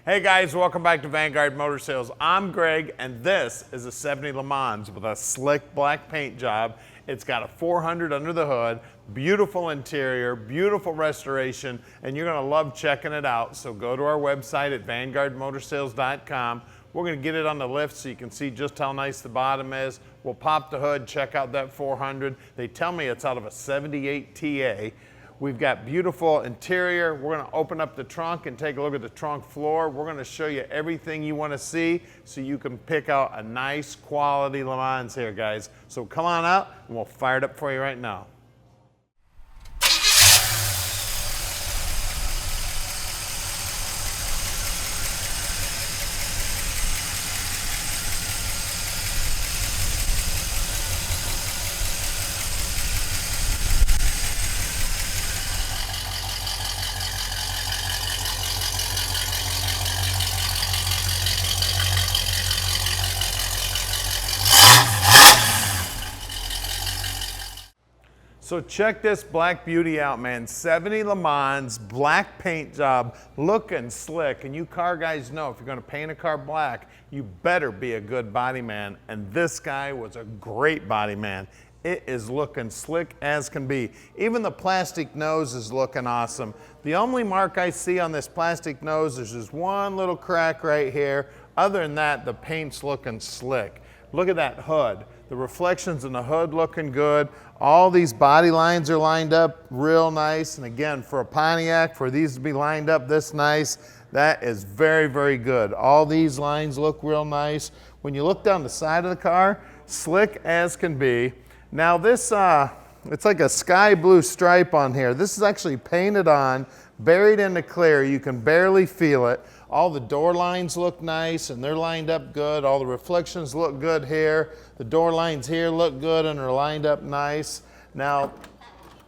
Hey guys, welcome back to Vanguard Motor Sales. I'm Greg, and this is a 70 Le Mans with a slick black paint job. It's got a 400 under the hood, beautiful interior, beautiful restoration, and you're gonna love checking it out. So go to our website at vanguardmotorsales.com. We're gonna get it on the lift so you can see just how nice the bottom is. We'll pop the hood, check out that 400. They tell me it's out of a 78 TA. We've got beautiful interior. We're gonna open up the trunk and take a look at the trunk floor. We're gonna show you everything you wanna see so you can pick out a nice quality Le Mans here, guys. So come on out and we'll fire it up for you right now. So check this black beauty out, man. 70 Le Mans, black paint job, looking slick. And you car guys know if you're gonna paint a car black, you better be a good body man. And this guy was a great body man. It is looking slick as can be. Even the plastic nose is looking awesome. The only mark I see on this plastic nose is just one little crack right here. Other than that, the paint's looking slick. Look at that hood. The reflections in the hood looking good. All these body lines are lined up real nice. And again, for a Pontiac, for these to be lined up this nice, that is very, very good. All these lines look real nice. When you look down the side of the car, slick as can be. Now this, it's like a sky blue stripe on here. This is actually painted on, buried into clear. You can barely feel it. All the door lines look nice and they're lined up good. All the reflections look good here. The door lines here look good and are lined up nice. Now,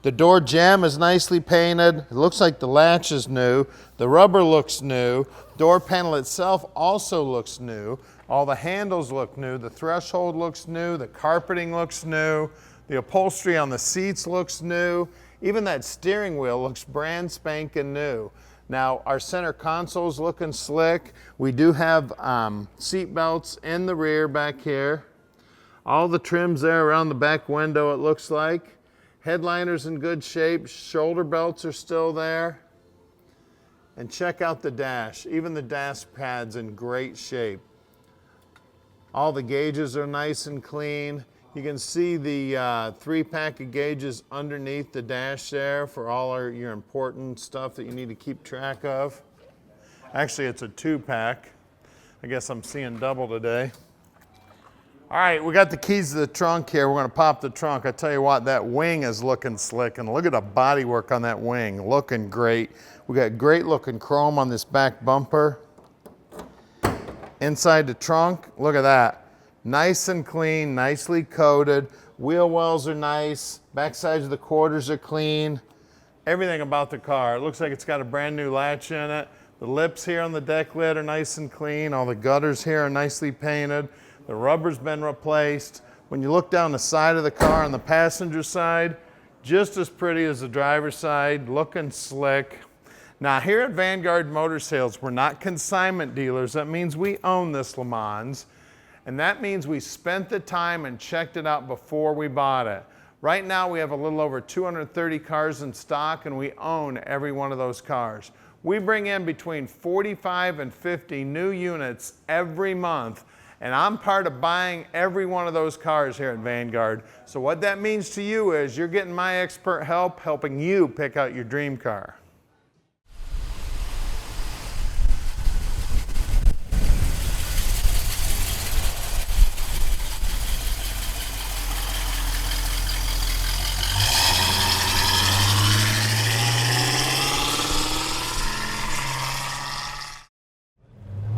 the door jamb is nicely painted. It looks like the latch is new. The rubber looks new. Door panel itself also looks new. All the handles look new. The threshold looks new. The carpeting looks new. The upholstery on the seats looks new. Even that steering wheel looks brand spanking new. Now, our center console's looking slick. We do have seat belts in the rear back here. All the trims there around the back window, it looks like. Headliner's in good shape. Shoulder belts are still there. And check out the dash. Even the dash pad's in great shape. All the gauges are nice and clean. You can see the 3-pack of gauges underneath the dash there for all your important stuff that you need to keep track of. Actually, it's a 2-pack. I guess I'm seeing double today. All right, we got the keys to the trunk here. We're gonna pop the trunk. I tell you what, that wing is looking slick, and look at the body work on that wing, looking great. We got great looking chrome on this back bumper. Inside the trunk, look at that. Nice and clean, nicely coated. Wheel wells are nice. Back sides of the quarters are clean. Everything about the car. It looks like it's got a brand new latch in it. The lips here on the deck lid are nice and clean. All the gutters here are nicely painted. The rubber's been replaced. When you look down the side of the car on the passenger side, just as pretty as the driver's side, looking slick. Now here at Vanguard Motor Sales, we're not consignment dealers. That means we own this Le Mans. And that means we spent the time and checked it out before we bought it. Right now we have a little over 230 cars in stock and we own every one of those cars. We bring in between 45 and 50 new units every month, and I'm part of buying every one of those cars here at Vanguard. So what that means to you is you're getting my expert help helping you pick out your dream car.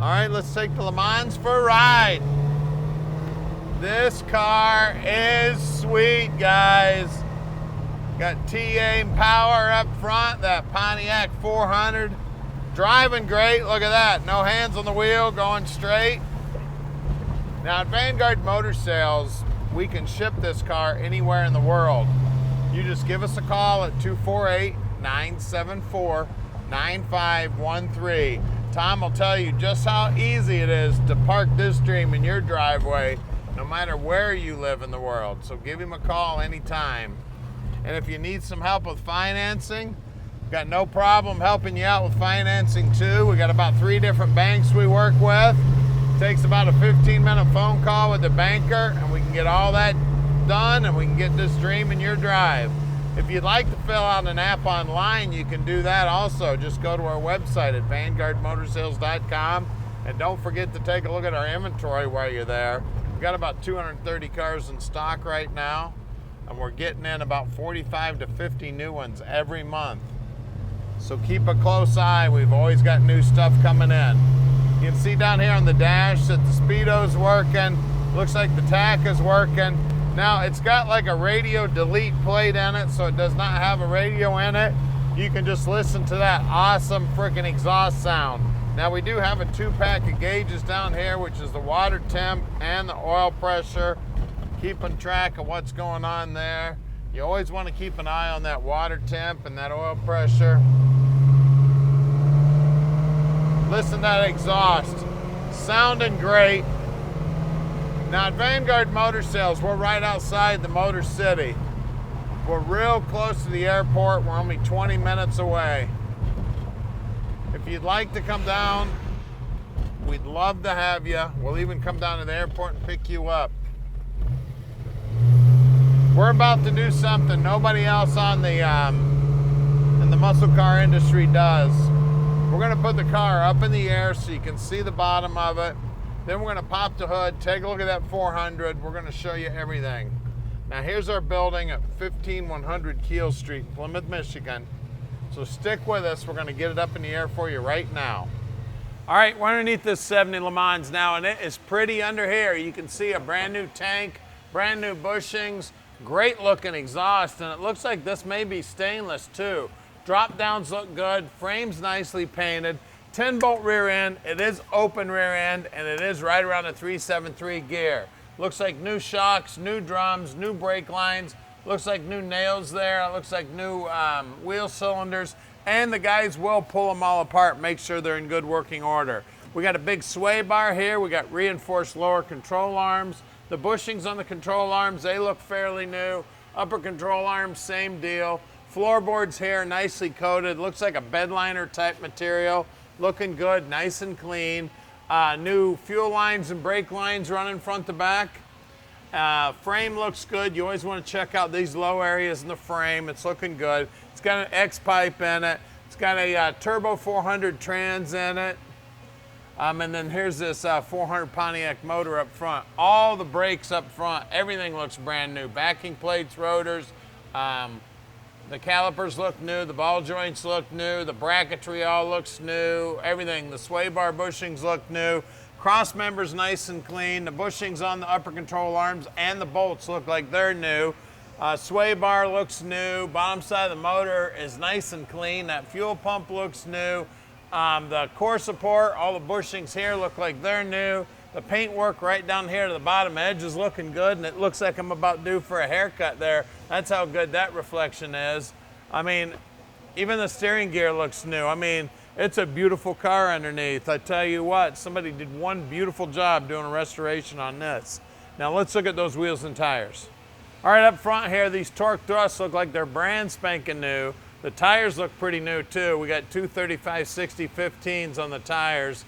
All right, let's take the Le Mans for a ride. This car is sweet, guys. Got TA and power up front, that Pontiac 400. Driving great, look at that. No hands on the wheel, going straight. Now at Vanguard Motor Sales, we can ship this car anywhere in the world. You just give us a call at 248-974-9513. Tom will tell you just how easy it is to park this dream in your driveway, no matter where you live in the world. So give him a call anytime. And if you need some help with financing, got no problem helping you out with financing too. We got about 3 different banks we work with. Takes about a 15-minute phone call with the banker, and we can get all that done, and we can get this dream in your drive. If you'd like to fill out an app online, you can do that also. Just go to our website at vanguardmotorsales.com, and don't forget to take a look at our inventory while you're there. We've got about 230 cars in stock right now, and we're getting in about 45 to 50 new ones every month. So keep a close eye. We've always got new stuff coming in. You can see down here on the dash that the speedo's working. Looks like the tack is working. Now it's got like a radio delete plate in it, so it does not have a radio in it. You can just listen to that awesome freaking exhaust sound. Now we do have a 2-pack of gauges down here, which is the water temp and the oil pressure. Keeping track of what's going on there. You always want to keep an eye on that water temp and that oil pressure. Listen to that exhaust, sounding great. Now at Vanguard Motor Sales, we're right outside the Motor City. We're real close to the airport. We're only 20 minutes away. If you'd like to come down, we'd love to have you. We'll even come down to the airport and pick you up. We're about to do something nobody else on the in the muscle car industry does. We're going to put the car up in the air so you can see the bottom of it. Then we're going to pop the hood, take a look at that 400. We're going to show you everything. Now here's our building at 15100 Keel Street, Plymouth, Michigan. So stick with us. We're going to get it up in the air for you right now. All right, we're underneath this 70 Le Mans now, and it is pretty under here. You can see a brand new tank, brand new bushings, great looking exhaust, and it looks like this may be stainless too. Drop downs look good, frame's nicely painted, 10-bolt rear end, it is open rear end, and it is right around a 373 gear. Looks like new shocks, new drums, new brake lines, looks like new nails there, it looks like new wheel cylinders, and the guys will pull them all apart, make sure they're in good working order. We got a big sway bar here, we got reinforced lower control arms. The bushings on the control arms, they look fairly new. Upper control arms, same deal. Floorboards here, nicely coated. Looks like a bed liner type material. Looking good, nice and clean. New fuel lines and brake lines running front to back. Frame looks good. You always want to check out these low areas in the frame. It's looking good. It's got an X-pipe in it. It's got a turbo 400 trans in it. And then here's this 400 Pontiac motor up front. All the brakes up front, everything looks brand new. Backing plates, rotors, the calipers look new, the ball joints look new, the bracketry all looks new, everything. The sway bar bushings look new. Cross members nice and clean. The bushings on the upper control arms and the bolts look like they're new. Sway bar looks new. Bottom side of the motor is nice and clean. That fuel pump looks new. The core support, all the bushings here look like they're new. The paint work right down here to the bottom edge is looking good, and it looks like I'm about due for a haircut there. That's how good that reflection is. I mean, even the steering gear looks new. I mean, it's a beautiful car underneath. I tell you what, somebody did one beautiful job doing a restoration on this. Now let's look at those wheels and tires. All right, up front here, these torque thrusts look like they're brand spanking new. The tires look pretty new too. We got 235/60 15s on the tires.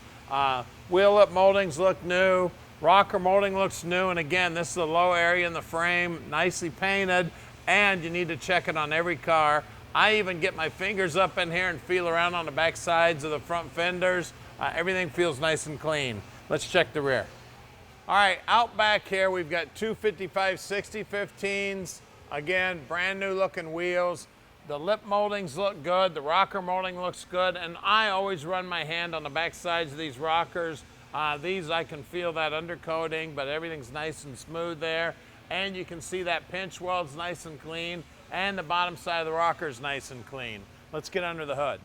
Wheel lip moldings look new. Rocker molding looks new. And again, this is a low area in the frame, nicely painted, and you need to check it on every car. I even get my fingers up in here and feel around on the back sides of the front fenders. Everything feels nice and clean. Let's check the rear. All right, out back here, we've got 255/60 15s. Again, brand new looking wheels. The lip moldings look good, the rocker molding looks good, and I always run my hand on the back sides of these rockers. These I can feel that undercoating, but everything's nice and smooth there. And you can see that pinch weld's nice and clean, and the bottom side of the rocker's nice and clean. Let's get under the hood.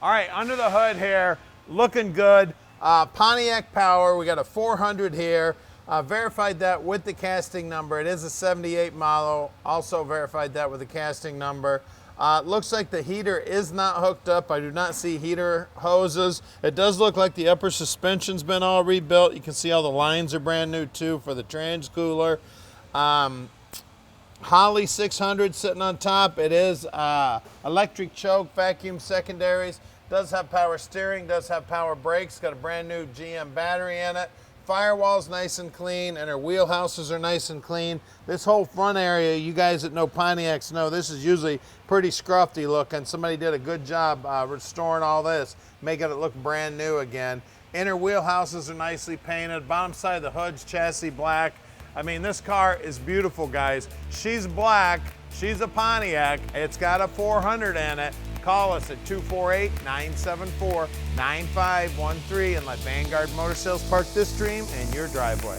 All right, under the hood here, looking good. Pontiac power, we got a 400 here. Verified that with the casting number. It is a 78 model. Also verified that with the casting number. Looks like the heater is not hooked up. I do not see heater hoses. It does look like the upper suspension's been all rebuilt. You can see all the lines are brand new too for the trans cooler. Holley 600 sitting on top. It is electric choke, vacuum secondaries. Does have power steering, does have power brakes. Got a brand new GM battery in it. Firewall's nice and clean, and her wheelhouses are nice and clean. This whole front area, you guys that know Pontiacs know this is usually pretty scruffy looking. Somebody did a good job restoring all this, making it look brand new again. Inner wheelhouses are nicely painted. Bottom side of the hood's chassis black. I mean, this car is beautiful, guys. She's black, she's a Pontiac. It's got a 400 in it. Call us at 248-974-9513 and let Vanguard Motor Sales park this dream in your driveway.